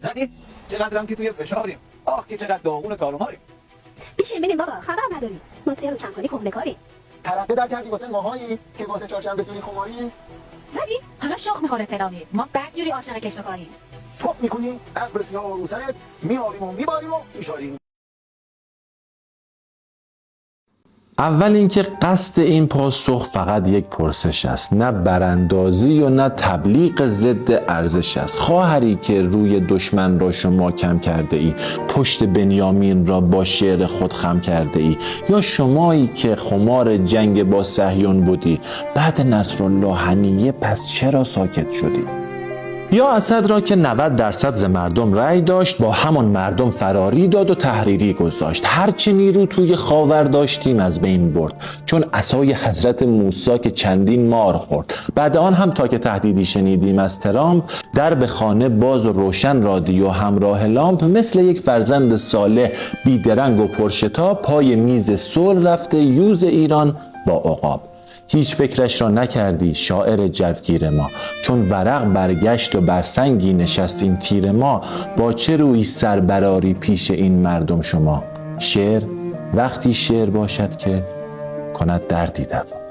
زدی؟ چقدرم که توی فشاریم. آخ که چقدر داغون تاروماریم. بشین ببین بابا، خبر نداری ما توی روشنکاری کهنه کاریم. ترقه در کردی واسه ماهایی که واسه چهارشنبه سوی خماری. زدی؟ حالا شخ میخوره فلانی، ما بدجوری عاشق کشت و کاریم. توپ میکنی ابر سیاه رو سرت میاریم و میباریم و میشاریم. اول اینکه قصد این پاسخ فقط یک پرسش است، نه براندازی و نه تبلیغ ضد ارزش است. خواهری که روی دشمن را شما کم کرده ای، پشت بنیامین را با شعر خود خم کرده ای، یا شمایی که خمار جنگ با صهیون بودی، بعد نصرالله هنیه پس چرا ساکت شدی؟ یا اسد را که 90% ز مردم رأی داشت، با همان مردم فراری داد و تحریری گذاشت. هرچه نیرو توی خاور داشتیم از بین برد، چون عصای حضرت موسی که چندین مار خورد. بعد آن هم تا که تهدیدی شنیدیم از ترامپ، در به خانه باز و روشن رادیو همراه لامپ، مثل یک فرزند صالح بیدرنگ و پرشتاب پای میز صلح رفته یوز ایران با عقاب. هیچ فکرش را نکردی شاعر جوگیر ما، چون ورق برگشت و بر سنگی نشست این تیر ما. با چه روی سر براری پیش این مردم شما؟ شعر وقتی شعر باشد که کند دردی دوا.